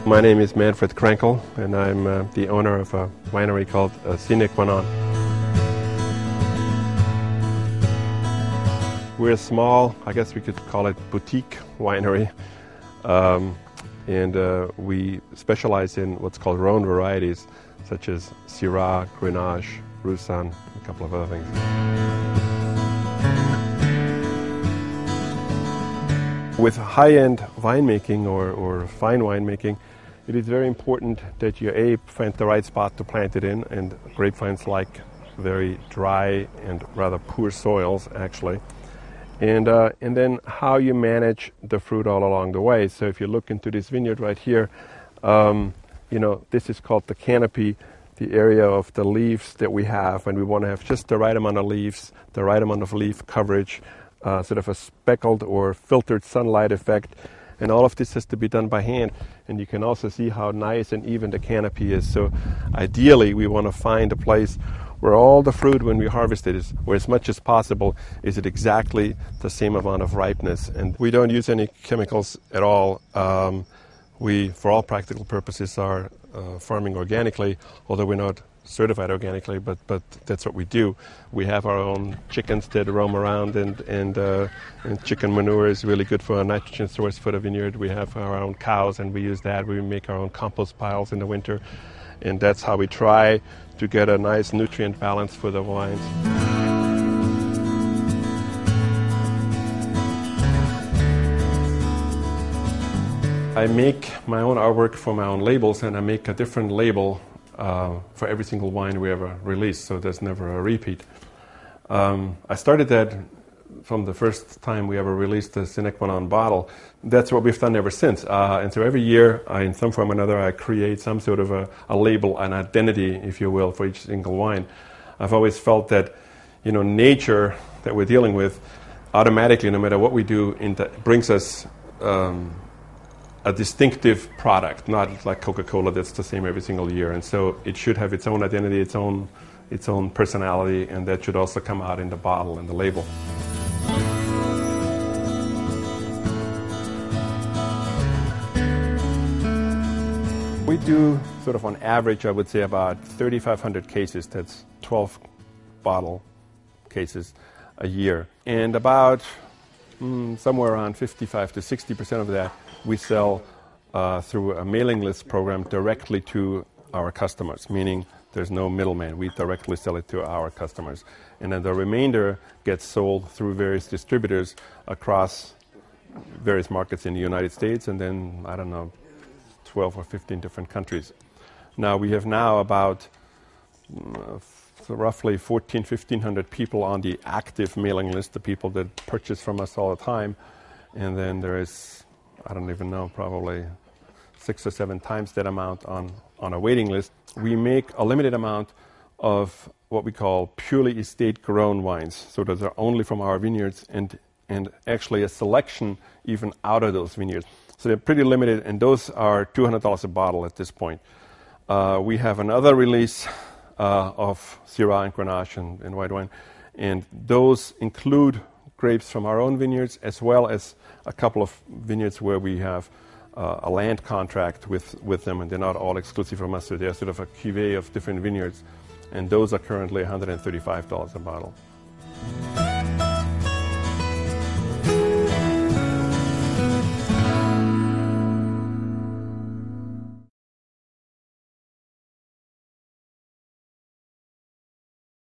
My name is Manfred Krankel, and I'm the owner of a winery called Sine Qua Non. We're a small, I guess we could call it boutique winery, and we specialize in what's called Rhone varieties, such as Syrah, Grenache, Roussanne, a couple of other things. With high-end winemaking or fine winemaking, it is very important that you find the right spot to plant it in, and grapevines like very dry and rather poor soils, actually. And then how you manage the fruit all along the way. So if you look into this vineyard right here, this is called the canopy, the area of the leaves that we have, and we want to have just the right amount of leaves, the right amount of leaf coverage, sort of a speckled or filtered sunlight effect. And all of this has to be done by hand. And you can also see how nice and even the canopy is. So ideally, we want to find a place where all the fruit, when we harvest it, where as much as possible, is at exactly the same amount of ripeness. And we don't use any chemicals at all. We, for all practical purposes, are farming organically, although we're not certified organically, but that's what we do. We have our own chickens that roam around, and chicken manure is really good for a nitrogen source for the vineyard. We have our own cows, and we use that. We make our own compost piles in the winter, and that's how we try to get a nice nutrient balance for the wines. I make my own artwork for my own labels, and I make a different label for every single wine we ever release, so there's never a repeat. I started that from the first time we ever released the Sine Qua Non bottle. That's what we've done ever since. And so every year, in some form or another, I create some sort of a label, an identity, if you will, for each single wine. I've always felt that, nature that we're dealing with, automatically, no matter what we do, brings us a distinctive product, not like Coca-Cola that's the same every single year. And so it should have its own identity, its own personality, and that should also come out in the bottle and the label. We do sort of on average, I would say, about 3,500 cases. That's 12 bottle cases a year. And about somewhere around 55 to 60% of that we sell through a mailing list program directly to our customers, meaning there's no middleman. We directly sell it to our customers. And then the remainder gets sold through various distributors across various markets in the United States, and then, 12 or 15 different countries. Now, we have about roughly 1,500 people on the active mailing list, the people that purchase from us all the time. And then there is, I don't even know, probably 6 or 7 times that amount on a waiting list. We make a limited amount of what we call purely estate-grown wines, so that they're only from our vineyards, and actually a selection even out of those vineyards. So they're pretty limited, and those are $200 a bottle at this point. We have another release of Syrah and Grenache and white wine, and those include grapes from our own vineyards, as well as a couple of vineyards where we have a land contract with them, and they're not all exclusive from us, so they're sort of a cuvée of different vineyards, and those are currently $135 a bottle.